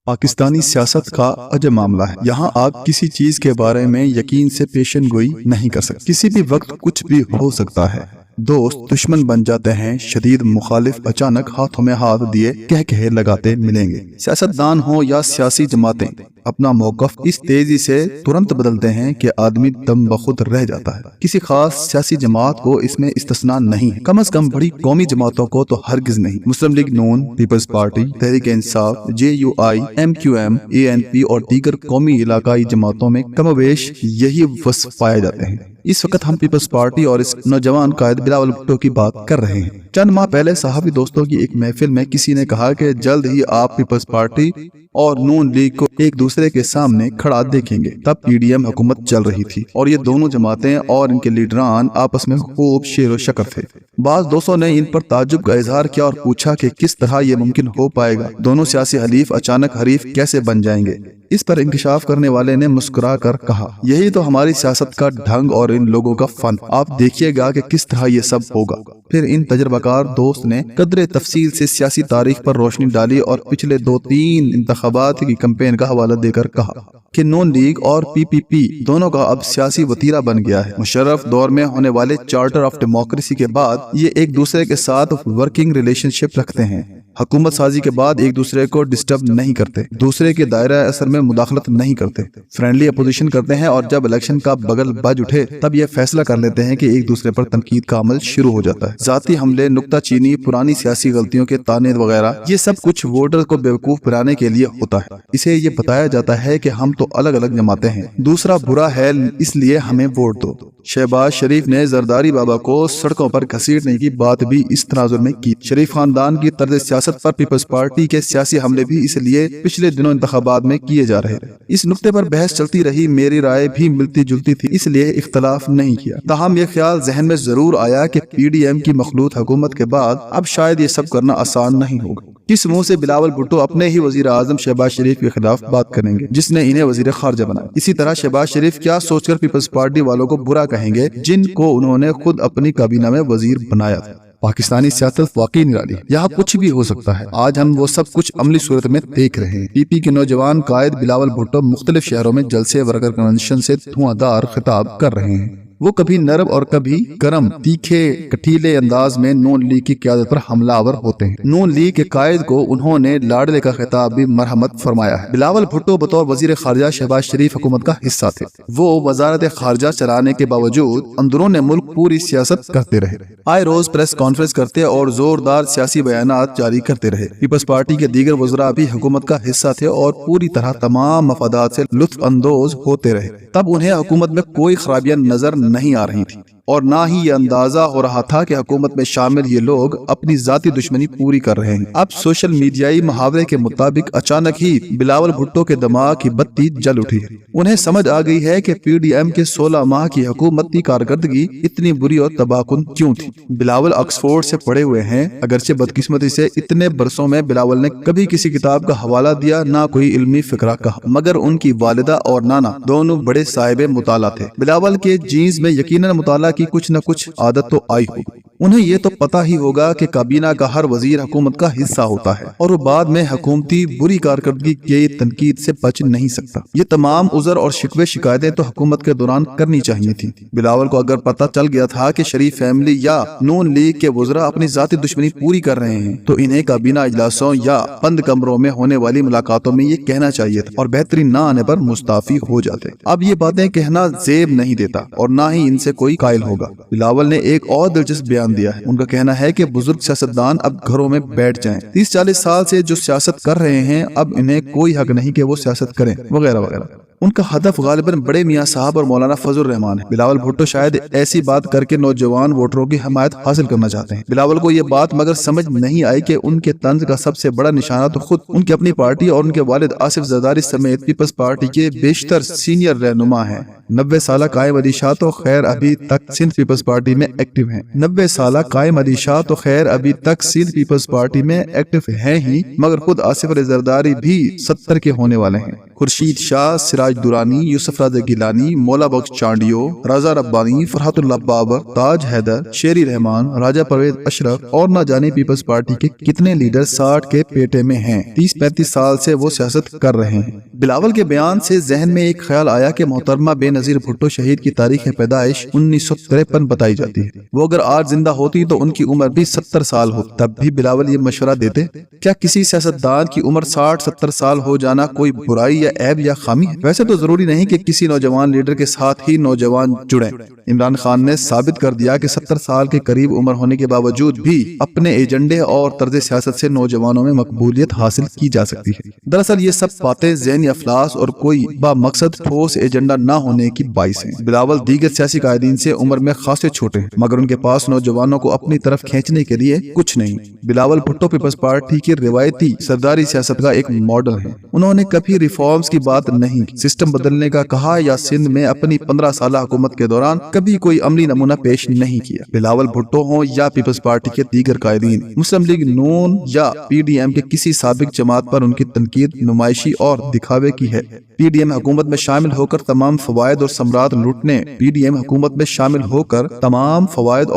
پاکستانی سیاست کا عجب معاملہ ہے۔ یہاں آپ کسی چیز کے بارے میں یقین سے پیشن گوئی نہیں کر سکتے۔ کسی بھی وقت کچھ بھی ہو سکتا ہے۔ دوست دشمن بن جاتے ہیں، شدید مخالف اچانک ہاتھوں میں ہاتھ دیے کہے لگاتے ملیں گے۔ سیاستدان ہوں یا سیاسی جماعتیں اپنا موقف اس تیزی سے ترنت بدلتے ہیں کہ آدمی دم بخود رہ جاتا ہے۔ کسی خاص سیاسی جماعت کو اس میں استثناء نہیں ہے، کم از کم بڑی قومی جماعتوں کو تو ہرگز نہیں۔ مسلم لیگ نون، Peoples party, Tehreek Insaf, JUI، MQM، ANP اور دیگر قومی علاقائی جماعتوں میں کم و بیش یہی وصف پائے جاتے ہیں۔ اس وقت ہم پیپلز پارٹی اور اس نوجوان قائد بلاول بھٹو کی بات کر رہے ہیں۔ چند ماہ پہلے صحافی دوستوں کی ایک محفل میں کسی نے کہا کہ جلد ہی آپ پیپلز پارٹی اور نون لیگ کو ایک دوسرے کے سامنے کھڑا دیکھیں گے۔ تب PDM حکومت چل رہی تھی اور یہ دونوں جماعتیں اور ان کے لیڈران آپس میں خوب شیر و شکر تھے۔ بعض دوستوں نے ان پر تعجب کا اظہار کیا اور پوچھا کہ کس طرح یہ ممکن ہو پائے گا، دونوں سیاسی حلیف اچانک حریف کیسے بن جائیں گے۔ اس پر انکشاف کرنے والے نے مسکرا کر کہا، یہی تو ہماری سیاست کا ڈھنگ اور ان لوگوں کا فن، آپ دیکھیے گا کہ کس طرح یہ سب ہوگا۔ پھر ان تجربہ کار دوست نے قدرے تفصیل سے سیاسی تاریخ پر روشنی ڈالی اور پچھلے 2-3 انتخابات کی کمپین کا حوالہ دے کر کہا کہ نون لیگ اور PPP دونوں کا اب سیاسی وتیرہ بن گیا ہے۔ مشرف دور میں ہونے والے چارٹر آف ڈیموکریسی کے بعد یہ ایک دوسرے کے ساتھ ورکنگ ریلیشن شپ رکھتے ہیں، حکومت سازی کے بعد ایک دوسرے کو ڈسٹرب نہیں کرتے، دوسرے کے دائرہ اثر میں مداخلت نہیں کرتے، فرینڈلی اپوزیشن کرتے ہیں، اور جب الیکشن کا بغل بج اٹھے تب یہ فیصلہ کر لیتے ہیں کہ ایک دوسرے پر تنقید کا عمل شروع ہو جاتا ہے۔ ذاتی حملے، نکتہ چینی، پرانی سیاسی غلطیوں کے تانے وغیرہ، یہ سب کچھ ووٹر کو بیوقوف بنانے کے لیے ہوتا ہے۔ اسے یہ بتایا جاتا ہے کہ ہم تو الگ الگ جماعتیں ہیں، دوسرا برا ہے اس لیے ہمیں ووٹ دو۔ شہباز شریف نے زرداری بابا کو سڑکوں پر گھسیٹنے کی بات بھی اس تناظر میں کی۔ شریف خاندان کی طرز سیاست پر پیپلز پارٹی کے سیاسی حملے بھی اس لیے پچھلے دنوں انتخابات میں کیے جا رہے۔ اس نقطے پر بحث چلتی رہی، میری رائے بھی ملتی جلتی تھی، اس لیے اختلاف نہیں کیا۔ تاہم یہ خیال ذہن میں ضرور آیا کہ PDM کی مخلوط حکومت کے بعد اب شاید یہ سب کرنا آسان نہیں ہوگا۔ کس منہ سے بلاول بھٹو اپنے ہی وزیر اعظم شہباز شریف کے خلاف بات کریں گے جس نے انہیں وزیر خارجہ بنایا؟ اسی طرح شہباز شریف کیا سوچ کر پیپلز پارٹی والوں کو برا کہیں گے جن کو انہوں نے خود اپنی کابینہ میں وزیر بنایا تھا؟ پاکستانی سیاست واقعی نرالی، یہاں کچھ بھی ہو سکتا ہے۔ آج ہم وہ سب کچھ عملی صورت میں دیکھ رہے ہیں۔ PP کے نوجوان قائد بلاول بھٹو مختلف شہروں میں جلسے، ورکر کنونشن سے دھواں دار خطاب کر رہے ہیں۔ وہ کبھی نرم اور کبھی گرم، تیکھے کٹیلے انداز میں نون لیگ کی قیادت پر حملہ آور ہوتے ہیں۔ نون لیگ کے قائد کو انہوں نے لاڈلے کا خطاب بھی مرحمت فرمایا ہے۔ بلاول بھٹو بطور وزیر خارجہ شہباز شریف حکومت کا حصہ تھے۔ وہ وزارت خارجہ چلانے کے باوجود اندرون ملک پوری سیاست کرتے رہے، آئے روز پریس کانفرنس کرتے اور زوردار سیاسی بیانات جاری کرتے رہے۔ پیپلز پارٹی کے دیگر وزراء بھی حکومت کا حصہ تھے اور پوری طرح تمام مفادات سے لطف اندوز ہوتے رہے۔ تب انہیں حکومت میں کوئی خرابیاں نظر نہیں آ رہی تھی اور نہ ہی یہ اندازہ ہو رہا تھا کہ حکومت میں شامل یہ لوگ اپنی ذاتی دشمنی پوری کر رہے ہیں۔ اب سوشل میڈیائی محاورے کے مطابق اچانک ہی بلاول بھٹو کے دماغ کی بتی جل اٹھی ہے۔ انہیں سمجھ آ گئی ہے کہ PDM کے 16 ماہ کی حکومتی کارکردگی اتنی بری اور تباہ کن کیوں تھی۔ بلاول آکسفورڈ سے پڑھے ہوئے ہیں، اگرچہ بدقسمتی سے اتنے برسوں میں بلاول نے کبھی کسی کتاب کا حوالہ دیا، نہ کوئی علمی فقرہ کہا، مگر ان کی والدہ اور نانا دونوں بڑے صاحب مطالعہ تھے۔ بلاول کے جینز میں یقیناً مطالعہ کی کچھ نہ کچھ عادت تو آئی ہوگی۔ انہیں یہ تو پتا ہی ہوگا کہ کابینہ کا ہر وزیر حکومت کا حصہ ہوتا ہے اور وہ بعد میں حکومتی بری کارکردگی کی تنقید سے بچ نہیں سکتا۔ یہ تمام عذر اور شکوے شکایتیں تو حکومت کے دوران کرنی چاہیے تھی۔ بلاول کو اگر پتا چل گیا تھا کہ شریف فیملی یا نون لیگ کے وزراء اپنی ذاتی دشمنی پوری کر رہے ہیں تو انہیں کابینہ اجلاسوں یا بند کمروں میں ہونے والی ملاقاتوں میں یہ کہنا چاہیے تھا اور بہترین نہ آنے پر مستعفی ہو جاتے۔ اب یہ باتیں کہنا زیب نہیں دیتا اور نہ ہی ان سے کوئی قائل ہوگا۔ بلاول نے ایک اور دلچسپ بیان دیا ہے۔ ان کا کہنا ہے کہ بزرگ سیاستدان اب گھروں میں بیٹھ جائیں، 30-40 سال سے جو سیاست کر رہے ہیں اب انہیں کوئی حق نہیں کہ وہ سیاست کریں، وغیرہ وغیرہ۔ ان کا ہدف غالباً بڑے میاں صاحب اور مولانا فضل الرحمان ہے۔ بلاول بھٹو شاید ایسی بات کر کے نوجوان ووٹروں کی حمایت حاصل کرنا چاہتے ہیں۔ بلاول کو یہ بات مگر سمجھ نہیں آئی کہ ان کے طنز کا سب سے بڑا نشانہ تو خود ان کی اپنی پارٹی اور ان کے والد آصف زرداری سمیت پیپلز پارٹی کے بیشتر سینئر رہنما ہیں۔ 90 سالہ قائم علی شاہ تو خیر ابھی تک سندھ پیپلز پارٹی میں ایکٹیو ہیں 90 سالہ قائم علی شاہ تو خیر ابھی تک سندھ پیپلز پارٹی میں ایکٹیو ہیں ہی، مگر خود آصف علی زرداری بھی 70 کے ہونے والے ہیں۔ خورشید شاہ، سراج دورانی، یوسف راز گیلانی، مولا بخش چانڈیو، رضا ربانی، فرحت اللہ بابر، تاج حیدر، شیری رحمان، راجہ پرویز اشرف اور نہ جانے پیپلز پارٹی کے کتنے لیڈر 60 کے پیٹے میں ہیں۔ 30-35 سال سے وہ سیاست کر رہے ہیں۔ بلاول کے بیان سے ذہن میں ایک خیال آیا کہ محترمہ بے نظیر بھٹو شہید کی تاریخ پیدائش 1953 بتائی جاتی ہے۔ وہ اگر آج زندہ ہوتی تو ان کی عمر بھی 70 سال ہوتی، تب بھی بلاول یہ مشورہ دیتے؟ کیا کسی سیاستدان کی عمر 60-70 سال ہو جانا کوئی برائی یا عیب یا خامی ہے؟ ویسے تو ضروری نہیں کہ کسی نوجوان لیڈر کے ساتھ ہی نوجوان جڑیں۔ عمران خان نے ثابت کر دیا کہ 70 سال کے قریب عمر ہونے کے باوجود بھی اپنے ایجنڈے اور طرز سیاست سے نوجوانوں میں مقبولیت حاصل کی جا سکتی ہے۔ دراصل یہ سب باتیں ذہنی افلاس اور کوئی با مقصد ٹھوس ایجنڈا نہ ہونے کی باعث ہیں۔ بلاول دیگر سیاسی قائدین سے عمر میں خاصے چھوٹے ہیں، مگر ان کے پاس نوجوانوں کو اپنی طرف کھینچنے کے لیے کچھ نہیں۔ بلاول بھٹو پیپلز پارٹی کی روایتی سرداری سیاست کا ایک ماڈل ہے۔ انہوں نے کبھی ریفارمز کی بات نہیں کی، سسٹم بدلنے کا کہا یا سندھ میں اپنی 15 سالہ حکومت کے دوران کبھی کوئی عملی نمونہ پیش نہیں کیا۔ بلاول بھٹو ہوں یا پیپلز پارٹی کے دیگر قائدین، مسلم لیگ نون یا پی ڈی ایم کے کسی سابق جماعت پر ان کی تنقید نمائشی اور دکھاوے کی ہے۔ پی ڈی ایم حکومت میں شامل ہو کر تمام فوائد اور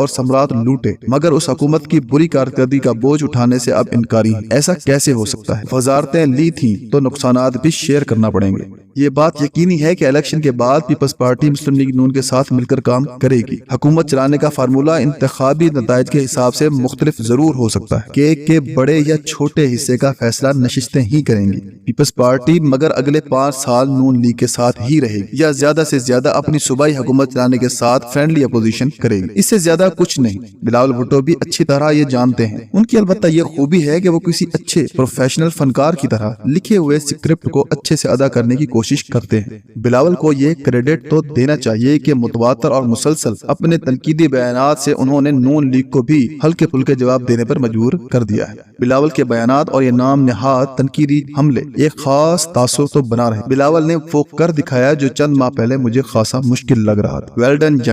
ثمرات لوٹے، مگر اس حکومت کی بری کارکردگی کا بوجھ اٹھانے سے اب انکاری ہیں۔ ایسا کیسے ہو سکتا ہے؟ وزارتیں لی تھیں تو نقصانات بھی شیئر کرنا پڑیں گے۔ یہ بات یقینی ہے کہ الیکشن کے بعد پیپلز پارٹی مسلم لیگ نون کے ساتھ مل کر کام کرے گی۔ حکومت چلانے کا فارمولہ انتخابی نتائج کے حساب سے مختلف ضرور ہو سکتا ہے۔ کیک کے بڑے یا چھوٹے حصے کا فیصلہ نشستیں ہی کریں گی۔ پیپلز پارٹی مگر اگلے 5 سال نون لیگ کے ساتھ ہی رہے گی یا زیادہ سے زیادہ اپنی صوبائی حکومت چلانے کے ساتھ فرینڈلی اپوزیشن کرے گی، اس سے زیادہ کچھ نہیں۔ بلاول بھٹو بھی اچھی طرح یہ جانتے ہیں۔ ان کی البتہ یہ خوبی ہے کہ وہ کسی اچھے پروفیشنل فنکار کی طرح لکھے ہوئے اسکرپٹ کو اچھے سے ادا کرنے کی کوشش کرتے ہیں۔ بلاول کو یہ کریڈٹ تو دینا چاہیے کہ متواتر اور مسلسل اپنے تنقیدی بیانات سے انہوں نے نون لیگ کو بھی ہلکے پھلکے جواب دینے پر مجبور کر دیا ہے۔ بلاول کے بیانات اور یہ نام نہاد تنقیدی حملے ایک خاص تاثر تو بنا رہے۔ بلاول نے وہ کر دکھایا جو چند ماہ پہلے مجھے خاصا مشکل لگ رہا تھا۔ Well done